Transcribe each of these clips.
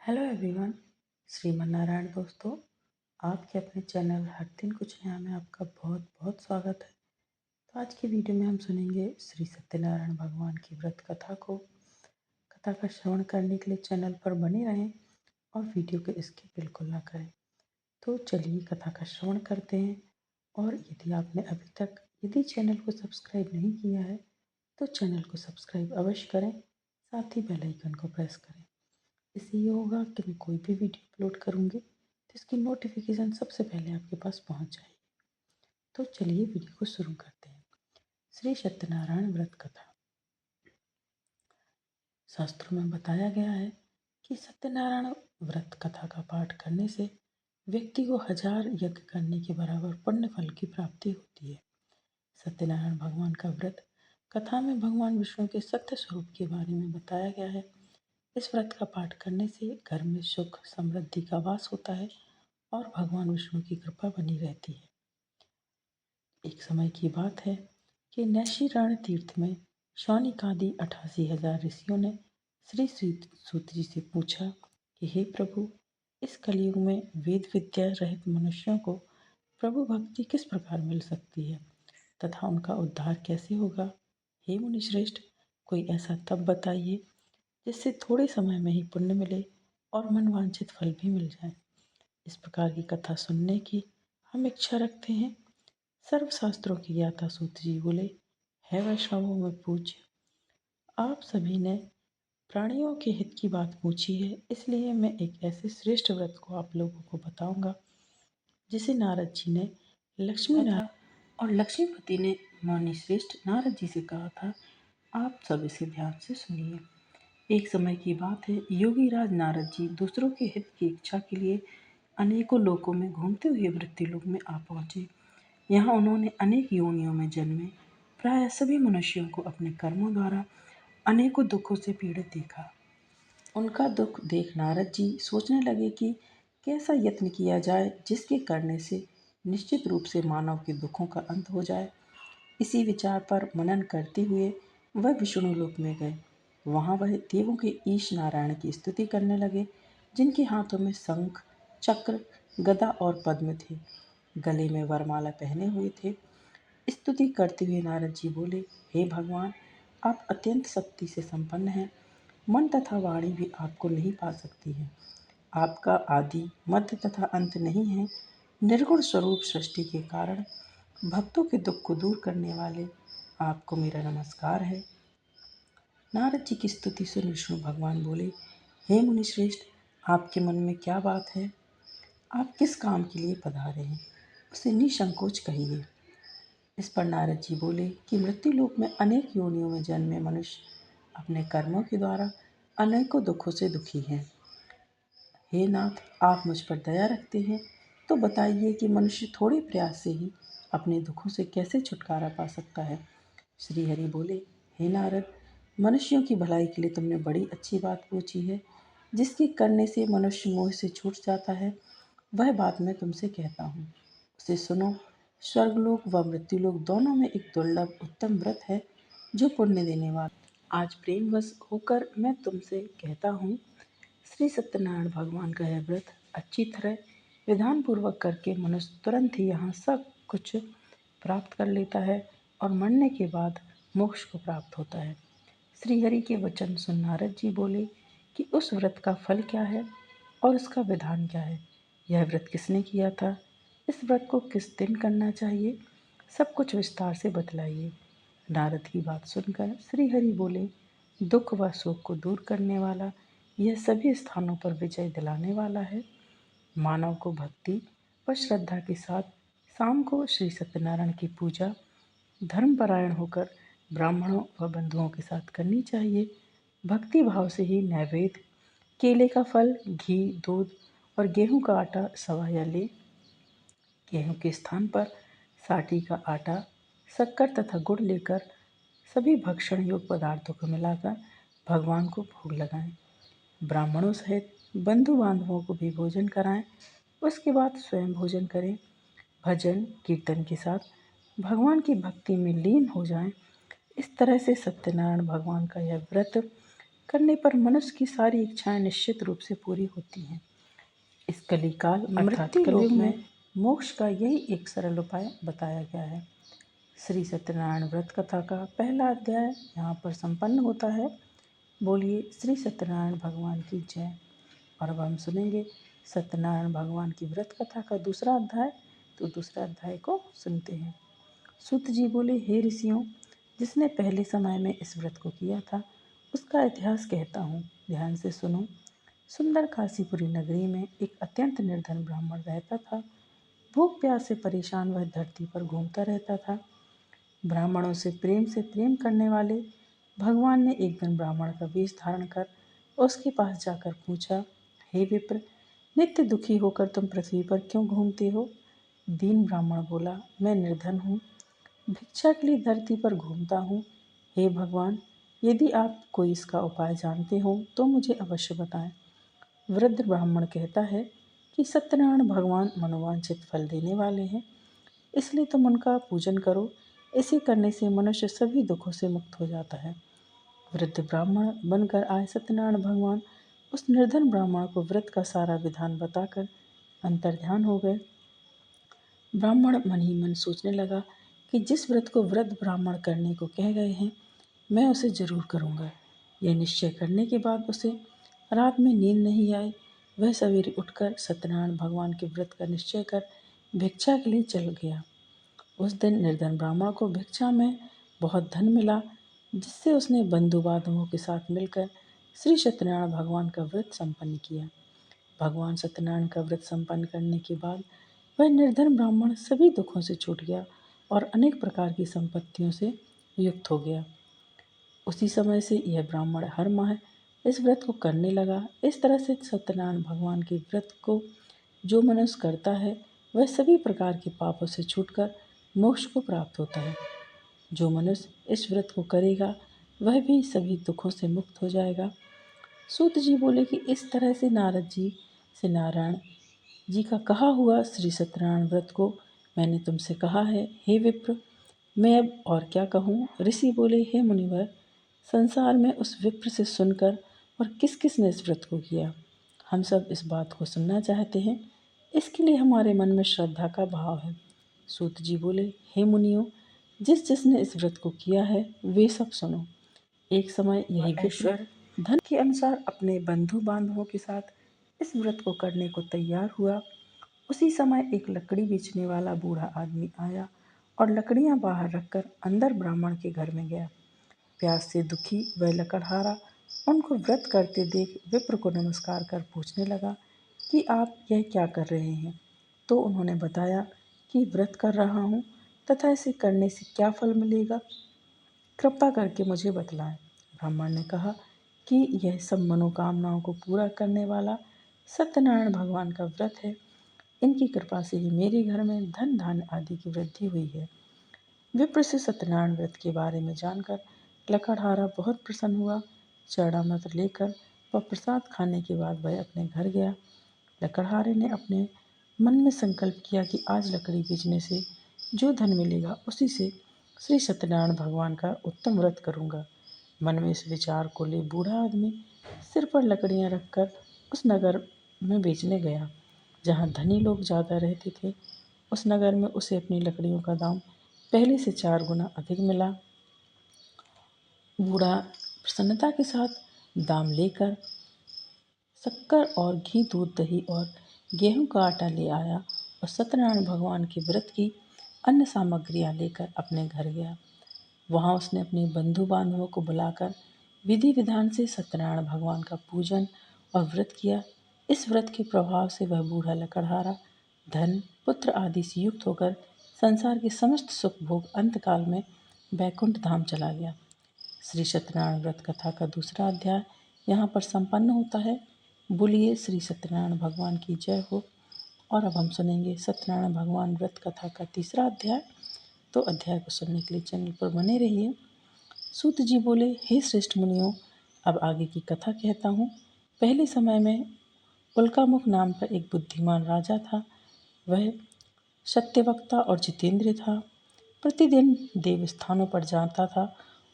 Hello everyone. Shriman Narayan दोस्तों, आपके अपने चैनल हर दिन कुछ नया में आपका बहुत बहुत स्वागत है। तो आज की वीडियो में हम सुनेंगे श्री सत्यनारायण भगवान की व्रत कथा को। कथा का श्रवण करने के लिए चैनल पर बने रहें और वीडियो को स्किप बिल्कुल ना करें। तो चलिए कथा का श्रवण करते हैं। और यदि आपने अभी तक चैनल को सब्सक्राइब नहीं किया है तो चैनल को सब्सक्राइब अवश्य करें, साथ ही बेल आइकन को प्रेस करें। इससे ये होगा कि मैं कोई भी वीडियो अपलोड करूँगी तो इसकी नोटिफिकेशन सबसे पहले आपके पास पहुँच जाएगी। तो चलिए वीडियो को शुरू करते हैं। श्री सत्यनारायण व्रत कथा। शास्त्रों में बताया गया है कि सत्यनारायण व्रत कथा का पाठ करने से व्यक्ति को 1000 यज्ञ करने के बराबर पुण्य फल की प्राप्ति होती है। सत्यनारायण भगवान का व्रत कथा में भगवान विष्णु के सत्य स्वरूप के बारे में बताया गया है। इस व्रत का पाठ करने से घर में सुख समृद्धि का वास होता है और भगवान विष्णु की कृपा बनी रहती है। एक समय की बात है कि नैशिरण तीर्थ में शौनिक आदि 88,000 ऋषियों ने श्री सूत जी से पूछा कि हे प्रभु, इस कलयुग में वेद विद्या रहित मनुष्यों को प्रभु भक्ति किस प्रकार मिल सकती है तथा उनका उद्धार कैसे होगा। हे मुनिश्रेष्ठ, कोई ऐसा तप बताइए जिससे थोड़े समय में ही पुण्य मिले और मनवांछित फल भी मिल जाए। इस प्रकार की कथा सुनने की हम इच्छा रखते हैं। सर्वशास्त्रों की ज्ञाता सूत जी बोले, है वैष्णवों में पूज्य, आप सभी ने प्राणियों के हित की बात पूछी है, इसलिए मैं एक ऐसे श्रेष्ठ व्रत को आप लोगों को बताऊंगा जिसे नारद जी ने लक्ष्मी था और लक्ष्मीपति ने मौनी श्रेष्ठ नारद जी से कहा था। आप सब इसे ध्यान से सुनिए। एक समय की बात है, योगी राज नारद जी दूसरों के हित की इच्छा के लिए अनेकों लोकों में घूमते हुए मृत्युलोक में आ पहुंचे। यहाँ उन्होंने अनेक योनियों में जन्मे प्राय सभी मनुष्यों को अपने कर्मों द्वारा अनेकों दुखों से पीड़ित देखा। उनका दुख देख नारद जी सोचने लगे कि कैसा यत्न किया जाए जिसके करने से निश्चित रूप से मानव के दुखों का अंत हो जाए। इसी विचार पर मनन करते हुए वह विष्णु लोक में गए। वहाँ वह देवों के ईश नारायण की स्तुति करने लगे, जिनके हाथों में शंख चक्र गदा और पद्म थे, गले में वरमाला पहने हुए थे। स्तुति करते हुए नारद जी बोले, हे भगवान, आप अत्यंत शक्ति से संपन्न हैं। मन तथा वाणी भी आपको नहीं पा सकती है। आपका आदि मध्य तथा अंत नहीं है। निर्गुण स्वरूप सृष्टि के कारण भक्तों के दुख को दूर करने वाले आपको मेरा नमस्कार है। नारद जी की स्तुति सुन विष्णु भगवान बोले, हे मुनिश्रेष्ठ, आपके मन में क्या बात है? आप किस काम के लिए पधारे हैं, उसे निसंकोच कहिए। इस पर नारद जी बोले कि मृत्युलोक में अनेक योनियों में जन्मे मनुष्य अपने कर्मों के द्वारा अनेकों दुखों से दुखी हैं। हे नाथ, आप मुझ पर दया रखते हैं तो बताइए कि मनुष्य थोड़े प्रयास से ही अपने दुखों से कैसे छुटकारा पा सकता है। श्री हरि बोले, हे नारद, मनुष्यों की भलाई के लिए तुमने बड़ी अच्छी बात पूछी है। जिसके करने से मनुष्य मोह से छूट जाता है, वह बात मैं तुमसे कहता हूँ, उसे सुनो। स्वर्गलोक व मृत्युलोक दोनों में एक दुर्लभ उत्तम व्रत है जो पुण्य देने वाला। आज प्रेमवश होकर मैं तुमसे कहता हूँ। श्री सत्यनारायण भगवान का यह व्रत अच्छी तरह विधान पूर्वक करके मनुष्य तुरंत ही यहाँ सब कुछ प्राप्त कर लेता है और मरने के बाद मोक्ष को प्राप्त होता है। श्री हरि के वचन सुन नारद जी बोले कि उस व्रत का फल क्या है और उसका विधान क्या है। यह व्रत किसने किया था, इस व्रत को किस दिन करना चाहिए, सब कुछ विस्तार से बतलाइए। नारद की बात सुनकर श्री हरि बोले, दुख व शोक को दूर करने वाला, यह सभी स्थानों पर विजय दिलाने वाला है। मानव को भक्ति व श्रद्धा के साथ शाम को श्री सत्यनारायण की पूजा धर्मपरायण होकर ब्राह्मणों व बंधुओं के साथ करनी चाहिए। भक्ति भाव से ही नैवेद्य, केले का फल, घी, दूध और गेहूं का आटा सवाया ले। गेहूं के स्थान पर साठी का आटा, शक्कर तथा गुड़ लेकर सभी भक्षण योग्य पदार्थों को मिलाकर भगवान को भोग लगाएं। ब्राह्मणों सहित बंधु बांधवों को भी भोजन कराएं। उसके बाद स्वयं भोजन करें। भजन कीर्तन के साथ भगवान की भक्ति में लीन हो जाएं। इस तरह से सत्यनारायण भगवान का यह व्रत करने पर मनुष्य की सारी इच्छाएं निश्चित रूप से पूरी होती हैं। इस कलिकाल अर्थात कलयुग में मोक्ष का यही एक सरल उपाय बताया गया है। श्री सत्यनारायण व्रत कथा का पहला अध्याय यहाँ पर संपन्न होता है। बोलिए श्री सत्यनारायण भगवान की जय। और अब हम सुनेंगे सत्यनारायण भगवान की व्रत कथा का दूसरा अध्याय। तो दूसरा अध्याय को सुनते हैं। सूत जी बोले, हे ऋषियों, जिसने पहले समय में इस व्रत को किया था उसका इतिहास कहता हूँ, ध्यान से सुनो। सुंदर काशीपुरी नगरी में एक अत्यंत निर्धन ब्राह्मण रहता था। भूख प्यास से परेशान वह धरती पर घूमता रहता था। ब्राह्मणों से प्रेम करने वाले भगवान ने एक दिन ब्राह्मण का वेश धारण कर उसके पास जाकर पूछा, हे विप्र, नित्य दुखी होकर तुम पृथ्वी पर क्यों घूमते हो? दीन ब्राह्मण बोला, मैं निर्धन हूँ, भिक्षा के लिए धरती पर घूमता हूँ। हे भगवान, यदि आप कोई इसका उपाय जानते हो तो मुझे अवश्य बताएं। वृद्ध ब्राह्मण कहता है कि सत्यनारायण भगवान मनोवांछित फल देने वाले हैं, इसलिए तुम उनका पूजन करो। इसे करने से मनुष्य सभी दुखों से मुक्त हो जाता है। वृद्ध ब्राह्मण बनकर आए सत्यनारायण भगवान उस निर्धन ब्राह्मण को व्रत का सारा विधान बताकर अंतर्ध्यान हो गए। ब्राह्मण मन ही मन सोचने लगा कि जिस व्रत को वृद्ध ब्राह्मण करने को कह गए हैं, मैं उसे जरूर करूँगा। यह निश्चय करने के बाद उसे रात में नींद नहीं आई। वह सवेरे उठकर सत्यनारायण भगवान के व्रत का निश्चय कर भिक्षा के लिए चल गया। उस दिन निर्धन ब्राह्मण को भिक्षा में बहुत धन मिला, जिससे उसने बंधु बांधवों के साथ मिलकर श्री सत्यनारायण भगवान का व्रत संपन्न किया। भगवान सत्यनारायण का व्रत संपन्न करने के बाद वह निर्धन ब्राह्मण सभी दुखों से छूट गया और अनेक प्रकार की संपत्तियों से युक्त हो गया। उसी समय से यह ब्राह्मण हर माह इस व्रत को करने लगा। इस तरह से सत्यनारायण भगवान के व्रत को जो मनुष्य करता है वह सभी प्रकार के पापों से छूटकर मोक्ष को प्राप्त होता है। जो मनुष्य इस व्रत को करेगा वह भी सभी दुखों से मुक्त हो जाएगा। सूत जी बोले कि इस तरह से नारद जी से नारायण जी का कहा हुआ श्री सत्यनारायण व्रत को मैंने तुमसे कहा है। हे विप्र, मैं अब और क्या कहूँ? ऋषि बोले, हे मुनिवर, संसार में उस विप्र से सुनकर और किस किस ने इस व्रत को किया, हम सब इस बात को सुनना चाहते हैं। इसके लिए हमारे मन में श्रद्धा का भाव है। सूत जी बोले, हे मुनियों, जिस जिसने इस व्रत को किया है वे सब सुनो। एक समय यही विप्र धन के अनुसार अपने बंधु बांधवों के साथ इस व्रत को करने को तैयार हुआ। उसी समय एक लकड़ी बेचने वाला बूढ़ा आदमी आया और लकड़ियां बाहर रखकर अंदर ब्राह्मण के घर में गया। प्यास से दुखी वह लकड़हारा उनको व्रत करते देख विप्र को नमस्कार कर पूछने लगा कि आप यह क्या कर रहे हैं? तो उन्होंने बताया कि व्रत कर रहा हूँ तथा इसे करने से क्या फल मिलेगा, कृपा करके मुझे बतलाएं। ब्राह्मण ने कहा कि यह सब मनोकामनाओं को पूरा करने वाला सत्यनारायण भगवान का व्रत है। इनकी कृपा से ही मेरे घर में धन धान्य आदि की वृद्धि हुई है। विप्र से सत्यनारायण व्रत के बारे में जानकर लकड़हारा बहुत प्रसन्न हुआ। चरणामृत लेकर वह प्रसाद खाने के बाद वह अपने घर गया। लकड़हारे ने अपने मन में संकल्प किया कि आज लकड़ी बेचने से जो धन मिलेगा उसी से श्री सत्यनारायण भगवान का उत्तम व्रत करूंगा। मन में इस विचार को ले बूढ़ा आदमी सिर पर लकड़ियां रखकर उस नगर में बेचने गया जहाँ धनी लोग ज़्यादा रहते थे। उस नगर में उसे अपनी लकड़ियों का दाम पहले से 4 गुना अधिक मिला। बूढ़ा प्रसन्नता के साथ दाम लेकर शक्कर और घी, दूध, दही और गेहूं का आटा ले आया और सत्यनारायण भगवान के व्रत की अन्य सामग्रियां लेकर अपने घर गया। वहां उसने अपने बंधु बांधवों को बुलाकर विधि विधान से सत्यनारायण भगवान का पूजन और व्रत किया। इस व्रत के प्रभाव से वह बूढ़ा लकड़हारा धन, पुत्र आदि से युक्त होकर संसार के समस्त सुख भोग अंतकाल में बैकुंठ धाम चला गया। श्री सत्यनारायण व्रत कथा का दूसरा अध्याय यहाँ पर संपन्न होता है। बोलिए श्री सत्यनारायण भगवान की जय हो। और अब हम सुनेंगे सत्यनारायण भगवान व्रत कथा का तीसरा अध्याय। तो अध्याय को सुनने के लिए चैनल पर बने रहिए। सूत जी बोले, हे श्रेष्ठ मुनियों, अब आगे की कथा कहता हूँ। पहले समय में उल्कामुख नाम का एक बुद्धिमान राजा था। वह सत्यवक्ता और जितेंद्र था। प्रतिदिन देव स्थानों पर जाता था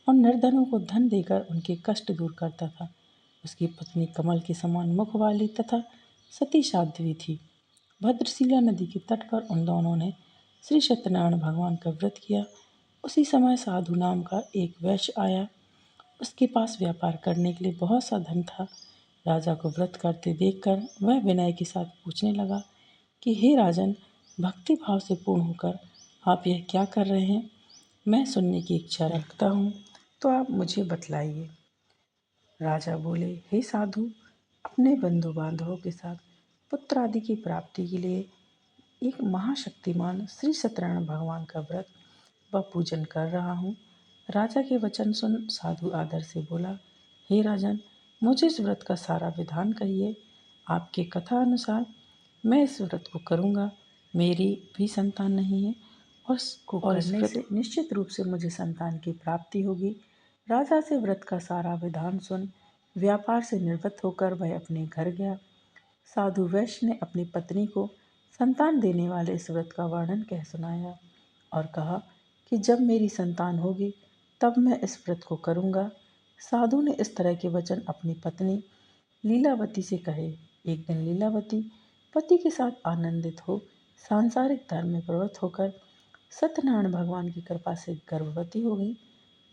और निर्धनों को धन देकर उनके कष्ट दूर करता था। उसकी पत्नी कमल के समान मुख वाली तथा सती साध्वी थी। भद्रशिला नदी के तट पर उन दोनों ने श्री सत्यनारायण भगवान का व्रत किया। उसी समय साधु नाम का एक वैश्य आया। उसके पास व्यापार करने के लिए बहुत सा धन था। राजा को व्रत करते देखकर वह विनय के साथ पूछने लगा कि हे राजन, भक्ति भाव से पूर्ण होकर आप यह क्या कर रहे हैं? मैं सुनने की इच्छा रखता हूँ, तो आप मुझे बतलाइए। राजा बोले, हे साधु, अपने बंधु बांधवों के साथ पुत्र आदि की प्राप्ति के लिए एक महाशक्तिमान श्री सत्यनारायण भगवान का व्रत व पूजन कर रहा हूँ। राजा के वचन सुन साधु आदर से बोला, हे राजन, मुझे इस व्रत का सारा विधान कहिए। आपके कथा अनुसार मैं इस व्रत को करूँगा। मेरी भी संतान नहीं है और इसको करने से निश्चित रूप से मुझे संतान की प्राप्ति होगी। राजा से व्रत का सारा विधान सुन व्यापार से निवृत्त होकर वह अपने घर गया। साधु वैश्य ने अपनी पत्नी को संतान देने वाले इस व्रत का वर्णन कह सुनाया और कहा कि जब मेरी संतान होगी तब मैं इस व्रत को करूँगा। साधु ने इस तरह के वचन अपनी पत्नी लीलावती से कहे। एक दिन लीलावती पति के साथ आनंदित हो सांसारिक धर्म में प्रवृत्त होकर सत्यनारायण भगवान की कृपा से गर्भवती हो गई।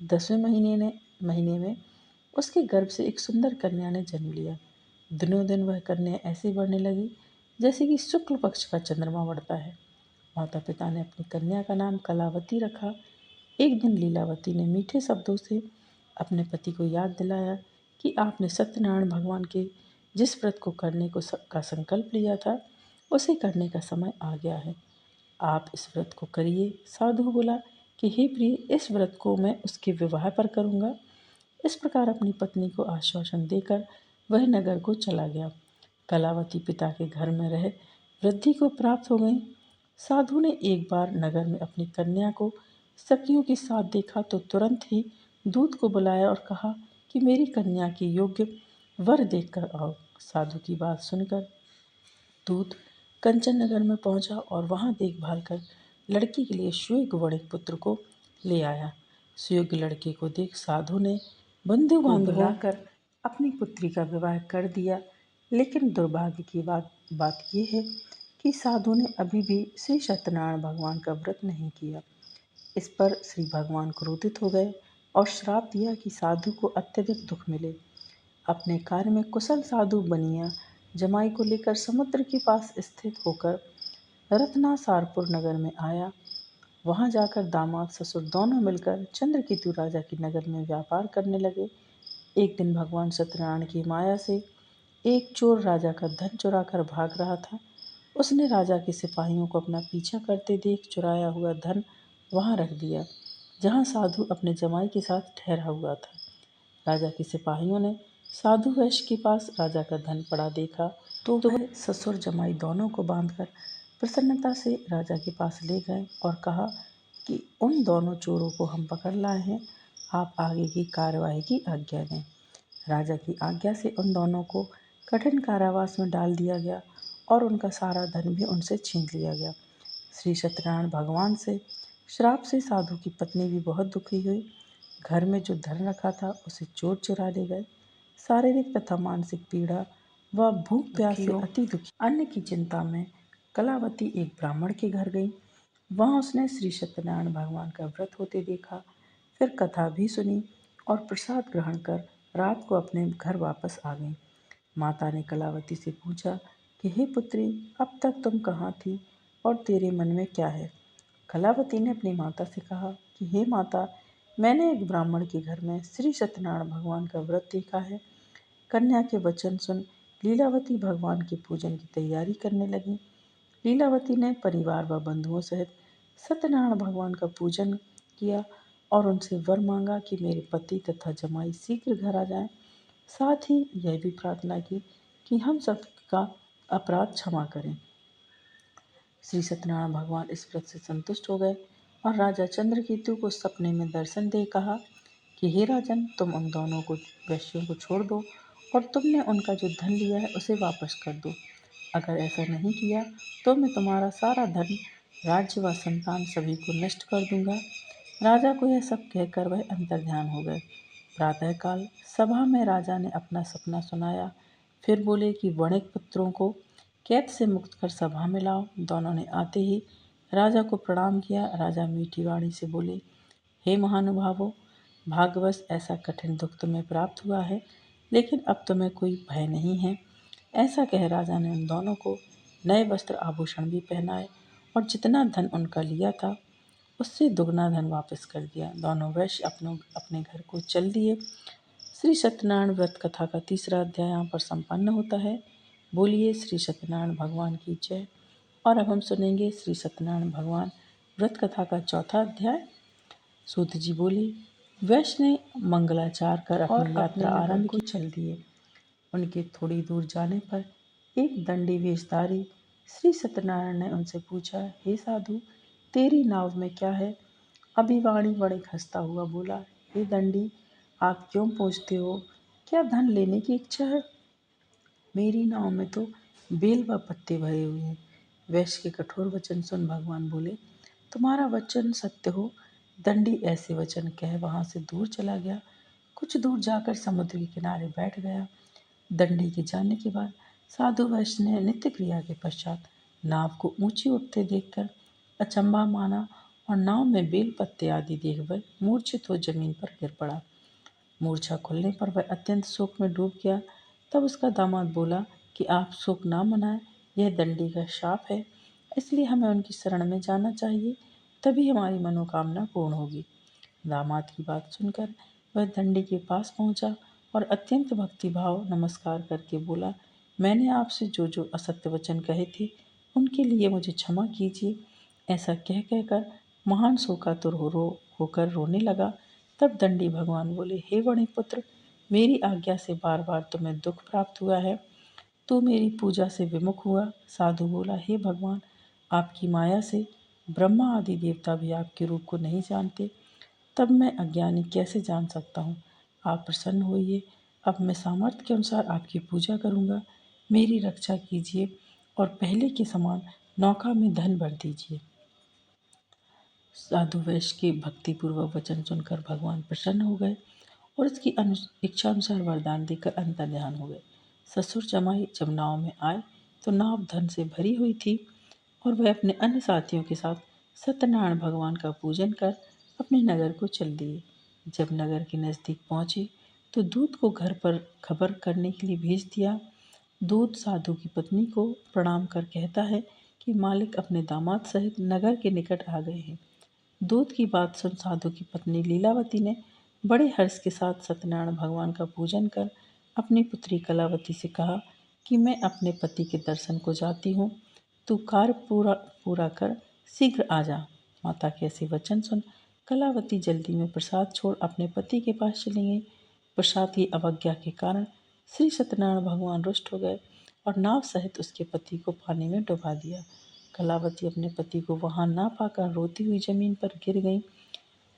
10वें महीने में उसके गर्भ से एक सुंदर कन्या ने जन्म लिया। दिनों दिन वह कन्या ऐसे बढ़ने लगी जैसे कि शुक्ल पक्ष का चंद्रमा बढ़ता है। माता पिता ने अपनी कन्या का नाम कलावती रखा। एक दिन लीलावती ने मीठे शब्दों से अपने पति को याद दिलाया कि आपने सत्यनारायण भगवान के जिस व्रत को करने का संकल्प लिया था, उसे करने का समय आ गया है। आप इस व्रत को करिए। साधु बोला कि हे प्रिय, इस व्रत को मैं उसके विवाह पर करूँगा। इस प्रकार अपनी पत्नी को आश्वासन देकर वह नगर को चला गया। कलावती पिता के घर में रह वृद्धि को प्राप्त हो गई। साधु ने एक बार नगर में अपनी कन्या को सखियों के साथ देखा तो तुरंत ही दूत को बुलाया और कहा कि मेरी कन्या के योग्य वर देखकर आओ। साधु की बात सुनकर दूत कंचन नगर में पहुंचा और वहां देखभाल कर लड़की के लिए सुयोग्य वणिक पुत्र को ले आया। सुयोग्य लड़के को देख साधु ने बंधु बांधवों बुलाकर अपनी पुत्री का विवाह कर दिया। लेकिन दुर्भाग्य की बात यह है कि साधु ने अभी भी श्री सत्यनारायण भगवान का व्रत नहीं किया। इस पर श्री भगवान क्रोधित हो गए और श्राप दिया कि साधु को अत्यधिक दुख मिले। अपने कार्य में कुशल साधु बनिया जमाई को लेकर समुद्र के पास स्थित होकर रत्नासारपुर नगर में आया। वहां जाकर दामाद ससुर दोनों मिलकर चंद्रकेतु राजा के नगर में व्यापार करने लगे। एक दिन भगवान सत्यनारायण की माया से एक चोर राजा का धन चुरा कर भाग रहा था। उसने राजा के सिपाहियों को अपना पीछा करते देख चुराया हुआ धन वहां रख दिया, जहां साधु अपने जमाई के साथ ठहरा हुआ था। राजा के सिपाहियों ने साधु वैश्य के पास राजा का धन पड़ा देखा तो वह ससुर जमाई दोनों को बांधकर प्रसन्नता से राजा के पास ले गए और कहा कि उन दोनों चोरों को हम पकड़ लाए हैं, आप आगे की कार्यवाही की आज्ञा दें। राजा की आज्ञा से उन दोनों को कठिन कारावास में डाल दिया गया और उनका सारा धन भी उनसे छीन लिया गया। श्री सत्यनारायण भगवान से श्राप से साधु की पत्नी भी बहुत दुखी हुई। घर में जो धन रखा था उसे चोर चुरा ले गए। शारीरिक तथा मानसिक पीड़ा व भूख प्यास से अति दुखी अन्न की चिंता में कलावती एक ब्राह्मण के घर गई। वहां उसने श्री सत्यनारायण भगवान का व्रत होते देखा। फिर कथा भी सुनी और प्रसाद ग्रहण कर रात को अपने घर वापस आ गई। माता ने कलावती से पूछा कि हे पुत्री, अब तक तुम कहाँ थी और तेरे मन में क्या है? कलावती ने अपनी माता से कहा कि हे माता, मैंने एक ब्राह्मण के घर में श्री सत्यनारायण भगवान का व्रत देखा है। कन्या के वचन सुन लीलावती भगवान के पूजन की तैयारी करने लगी। लीलावती ने परिवार व बंधुओं सहित सत्यनारायण भगवान का पूजन किया और उनसे वर मांगा कि मेरे पति तथा जमाई शीघ्र घर आ जाएं। साथ ही यह भी प्रार्थना की कि हम सबका अपराध क्षमा करें। श्री सत्यनारायण भगवान इस व्रत से संतुष्ट हो गए और राजा चंद्रकेतु को सपने में दर्शन दे कहा कि हे राजन, तुम उन दोनों को वैश्यों को छोड़ दो और तुमने उनका जो धन लिया है उसे वापस कर दो। अगर ऐसा नहीं किया तो मैं तुम्हारा सारा धन, राज्य व संतान सभी को नष्ट कर दूंगा। राजा को यह सब कहकर वह अंतर्ध्यान हो गए। प्रातःकाल सभा में राजा ने अपना सपना सुनाया। फिर बोले कि वणिक पुत्रों को कैद से मुक्त कर सभा में लाओ। दोनों ने आते ही राजा को प्रणाम किया। राजा मीठी वाणी से बोले, हे महानुभावों, भाग्यवश ऐसा कठिन दुख तुम्हें प्राप्त हुआ है, लेकिन अब तुम्हें कोई भय नहीं है। ऐसा कह राजा ने उन दोनों को नए वस्त्र आभूषण भी पहनाए और जितना धन उनका लिया था उससे दुगना धन वापस कर दिया। दोनों वैश्य अपने घर को चल दिए। श्री सत्यनारायण व्रत कथा का तीसरा अध्याय यहाँ पर संपन्न होता है। बोलिए श्री सत्यनारायण भगवान की जय। और अब हम सुनेंगे श्री सत्यनारायण भगवान व्रत कथा का चौथा अध्याय। सूत जी बोले, वैश्य ने मंगलाचार कर अपनी यात्रा आरंभ की, चल दिए। उनके थोड़ी दूर जाने पर एक दंडी वेशधारी श्री सत्यनारायण ने उनसे पूछा, हे साधु, तेरी नाव में क्या है? अभिवाणी बड़े हंसता हुआ बोला, हे दंडी, आप क्यों पूछते हो? क्या धन लेने की इच्छा है? मेरी नाव में तो बेल व पत्ते भरे हुए हैं। वैश्य के कठोर वचन सुन भगवान बोले, तुम्हारा वचन सत्य हो। दंडी ऐसे वचन कह वहां से दूर चला गया। कुछ दूर जाकर समुद्र के किनारे बैठ गया। दंडी के जाने के बाद साधु वैश्य ने नित्य क्रिया के पश्चात नाव को ऊंची उठते देखकर अचंभा माना और नाव में बेल पत्ते आदि देख वह मूर्छित हो जमीन पर गिर पड़ा। मूर्छा खुलने पर वह अत्यंत शोक में डूब गया। तब उसका दामाद बोला कि आप शोक ना मनाएं, यह दंडी का शाप है, इसलिए हमें उनकी शरण में जाना चाहिए, तभी हमारी मनोकामना पूर्ण होगी। दामाद की बात सुनकर वह दंडी के पास पहुंचा और अत्यंत भक्तिभाव नमस्कार करके बोला, मैंने आपसे जो जो असत्य वचन कहे थे उनके लिए मुझे क्षमा कीजिए। ऐसा कह कहकर महान शोकातुर होकर रोने लगा। तब दंडी भगवान बोले, हे वणिपुत्र, मेरी आज्ञा से बार बार तुम्हें दुख प्राप्त हुआ है। तू मेरी पूजा से विमुख हुआ। साधु बोला, हे भगवान, आपकी माया से ब्रह्मा आदि देवता भी आपके रूप को नहीं जानते, तब मैं अज्ञानी कैसे जान सकता हूँ? आप प्रसन्न होइए। अब मैं सामर्थ्य के अनुसार आपकी पूजा करूँगा। मेरी रक्षा कीजिए और पहले के समान नौका में धन भर दीजिए। साधु वैश्य के भक्तिपूर्वक वचन सुनकर भगवान प्रसन्न हो गए और उसकी इच्छा अनुसार वरदान देकर अंतर्ध्यान हो गए। ससुर जमाई जब नाव में आए तो नाव धन से भरी हुई थी और वह अपने अन्य साथियों के साथ सत्यनारायण भगवान का पूजन कर अपने नगर को चल दिए। जब नगर के नज़दीक पहुंचे तो दूत को घर पर खबर करने के लिए भेज दिया। दूत साधु की पत्नी को प्रणाम कर कहता है कि मालिक अपने दामाद सहित नगर के निकट आ गए हैं। दूत की बात सुन साधु की पत्नी लीलावती ने बड़े हर्ष के साथ सत्यनारायण भगवान का पूजन कर अपनी पुत्री कलावती से कहा कि मैं अपने पति के दर्शन को जाती हूँ, तू कार्य पूरा पूरा कर शीघ्र आ जा। माता के ऐसे वचन सुन कलावती जल्दी में प्रसाद छोड़ अपने पति के पास चली गई। प्रसाद की अवज्ञा के कारण श्री सत्यनारायण भगवान रुष्ट हो गए और नाव सहित उसके पति को पानी में डुबा दिया। कलावती अपने पति को वहां ना पाकर रोती हुई जमीन पर गिर गई।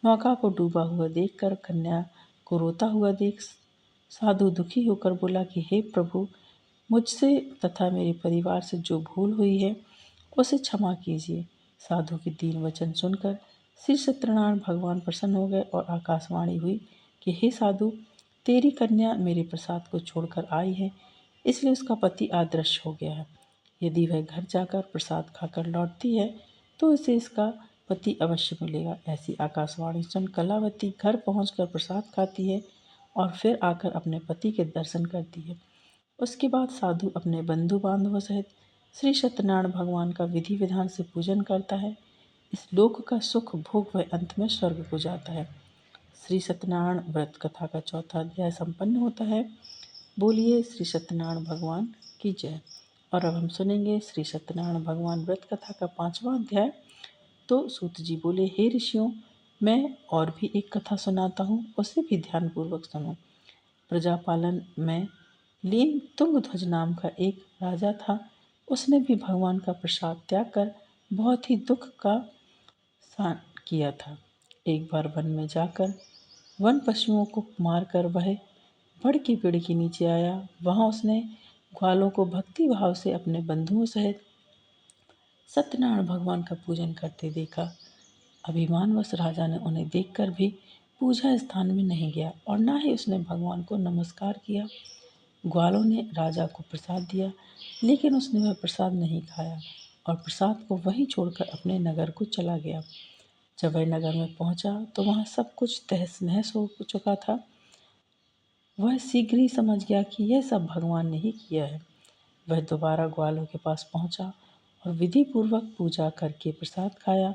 नौका को डूबा हुआ देखकर कन्या को रोता हुआ देख साधु दुखी होकर बोला कि हे प्रभु, मुझसे तथा मेरे परिवार से जो भूल हुई है उसे क्षमा कीजिए। साधु के दीन वचन सुनकर श्री सत्यनारायण भगवान प्रसन्न हो गए और आकाशवाणी हुई कि हे साधु, तेरी कन्या मेरे प्रसाद को छोड़कर आई है, इसलिए उसका पति अदृश्य हो गया है। यदि वह घर जाकर प्रसाद खाकर लौटती है तो उसे इसका पति अवश्य मिलेगा। ऐसी आकाशवाणी सुन कलावती घर पहुंचकर प्रसाद खाती है और फिर आकर अपने पति के दर्शन करती है। उसके बाद साधु अपने बंधु बांधवों सहित श्री सत्यनारायण भगवान का विधि विधान से पूजन करता है। इस लोक का सुख भोग वह अंत में स्वर्ग को जाता है। श्री सत्यनारायण व्रत कथा का चौथा अध्याय संपन्न होता है। बोलिए श्री सत्यनारायण भगवान की जय। और अब हम सुनेंगे श्री सत्यनारायण भगवान व्रत कथा का पांचवा अध्याय। तो सूत जी बोले, हे ऋषियों, मैं और भी एक कथा सुनाता हूँ, उसे भी ध्यानपूर्वक सुनो। प्रजापालन में लीन तुंगध्वज नाम का एक राजा था। उसने भी भगवान का प्रसाद त्याग कर बहुत ही दुख का सान किया था। एक बार वन में जाकर वन पशुओं को मारकर वह बड़ के पेड़ के नीचे आया। वहां उसने ग्वालों को भक्ति भाव से अपने बंधुओं सहित सत्यनारायण भगवान का पूजन करते देखा। अभिमानवश राजा ने उन्हें देखकर भी पूजा स्थान में नहीं गया और ना ही उसने भगवान को नमस्कार किया। ग्वालों ने राजा को प्रसाद दिया, लेकिन उसने वह प्रसाद नहीं खाया और प्रसाद को वहीं छोड़कर अपने नगर को चला गया। जब वह नगर में पहुंचा तो वहां सब कुछ तहस नहस हो चुका था। वह शीघ्र ही समझ गया कि यह सब भगवान ने ही किया है। वह दोबारा ग्वालों के पास पहुंचा और विधि पूर्वक पूजा करके प्रसाद खाया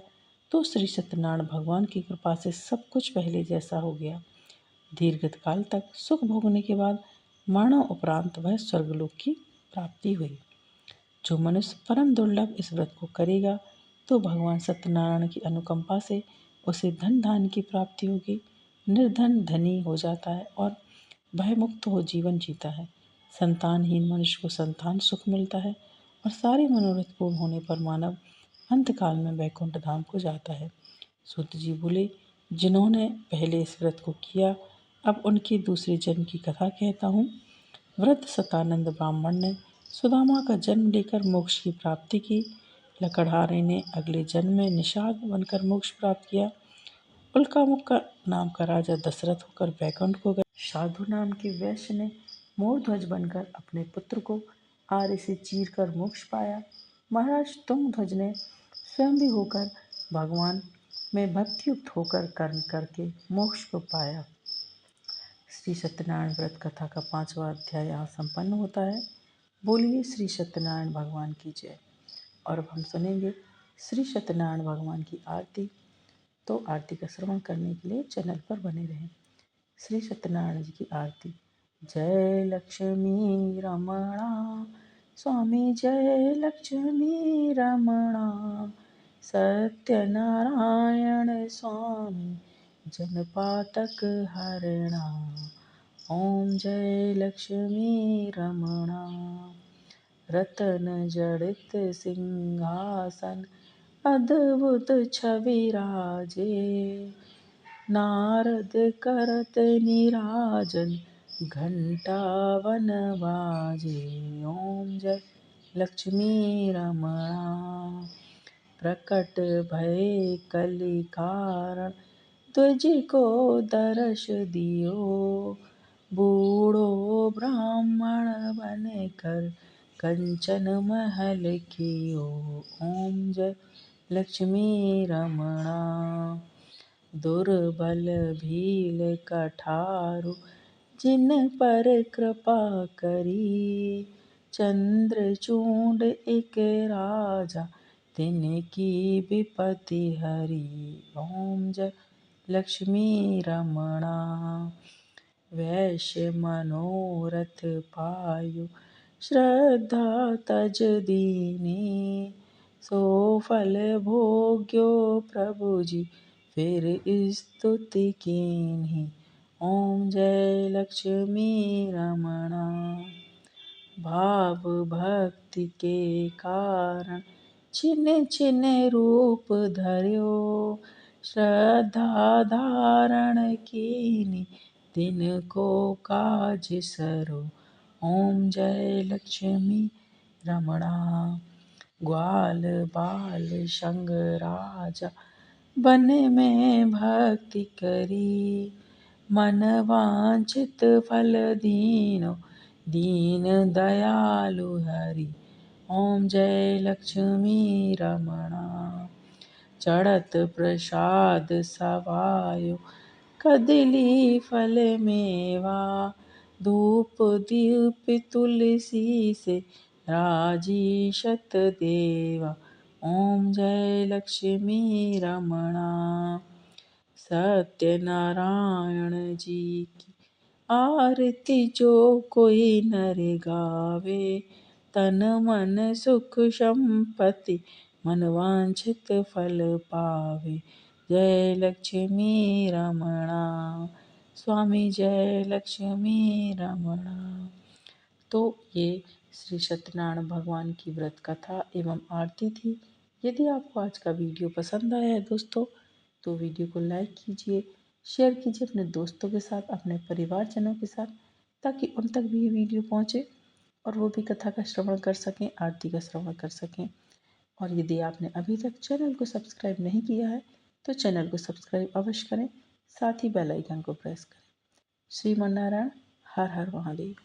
तो श्री सत्यनारायण भगवान की कृपा से सब कुछ पहले जैसा हो गया। दीर्घकाल तक सुख भोगने के बाद मरण उपरांत वह स्वर्गलोक की प्राप्ति हुई। जो मनुष्य परम दुर्लभ इस व्रत को करेगा तो भगवान सत्यनारायण की अनुकंपा से उसे धन धान की प्राप्ति होगी। निर्धन धनी हो जाता है और भयमुक्त हो जीवन जीता है। संतानहीन मनुष्य को संतान सुख मिलता है और सारे मनोरथ पूर्ण होने पर मानव अंतकाल में वैकुंठ धाम को जाता है। सूत जी बोले, जिन्होंने पहले इस व्रत को किया, अब उनके दूसरे जन्म की कथा कहता हूँ। वृद्ध सतानंद ब्राह्मण ने सुदामा का जन्म लेकर मोक्ष की प्राप्ति की। लकड़हारे ने अगले जन्म में निषाद बनकर मोक्ष प्राप्त किया। उल्कामुख का नाम का राजा दशरथ होकर वैकुंठ को गया। साधु नाम के वैश्य ने मोरध्वज बनकर अपने पुत्र को आरे से चीर कर मोक्ष पाया। महाराज तुंगध्वज ने स्वयं भी होकर भगवान में भक्तियुक्त होकर कर्म करके मोक्ष को पाया। श्री सत्यनारायण व्रत कथा का 5वां अध्याय यहाँ संपन्न होता है। बोलिए श्री सत्यनारायण भगवान की जय। और अब हम सुनेंगे श्री सत्यनारायण भगवान की आरती। तो आरती का श्रवण करने के लिए चैनल पर बने रहें। श्री सत्यनारायण जी की आरती। जय लक्ष्मी रमणा स्वामी, जय लक्ष्मी रमणा सत्यनारायण स्वामी, जनपातक हरणा। ओम जय लक्ष्मी रमणा। रतन जड़ित सिंहासन अद्भुत छवि राजे, नारद करत निराजन घंटा वन बाजे। ओम जय लक्ष्मी रमणा। प्रकट भय कलि कारण तुझ को दर्श दियो, बूढ़ो ब्राह्मण बन कर कंचन महल कियो। ओम जय लक्ष्मी रमणा। दुर्बल भील कठारु जिन पर कृपा करी, चंद्रचूड एक राजा तिनकी विपत्ति हरी। ओम जय लक्ष्मी रमणा। वैश्य मनोरथ पायु श्रद्धा तज दीनी, सो फल भोग्यो प्रभु जी फिर स्तुति कीन्ही। ओम जय लक्ष्मी रमणा। भाव भक्ति के कारण छिन छिन रूप धर्यो, श्रद्धा धारण कीनी दिन को काज सरो। ओम जय लक्ष्मी रमणा। ग्वाल बाल संग राजा वन में भक्ति करी, मन वांछित फल दीनो दीन दयालु हरि। ओम जय लक्ष्मी रमणा। चढ़त प्रसाद सवायो कदली फल मेवा, धूप दीप तुलसी से राजीशत देवा। ओम जय लक्ष्मी रमणा। सत्यनारायण जी की आरती जो कोई नर गावे, तन मन सुख संपत्ति मन वांछित फल पावे। जय लक्ष्मी रमणा। स्वामी जय लक्ष्मी रमणा। तो ये श्री सत्यनारायण भगवान की व्रत कथा एवं आरती थी। यदि आपको आज का वीडियो पसंद आया है दोस्तों, तो वीडियो को लाइक कीजिए, शेयर कीजिए अपने दोस्तों के साथ, अपने परिवारजनों के साथ, ताकि उन तक भी ये वीडियो पहुँचे और वो भी कथा का श्रवण कर सकें, आरती का श्रवण कर सकें। और यदि आपने अभी तक चैनल को सब्सक्राइब नहीं किया है तो चैनल को सब्सक्राइब अवश्य करें, साथ ही बेल आइकन को प्रेस करें। श्रीमन नारायण। हर हर महादेव।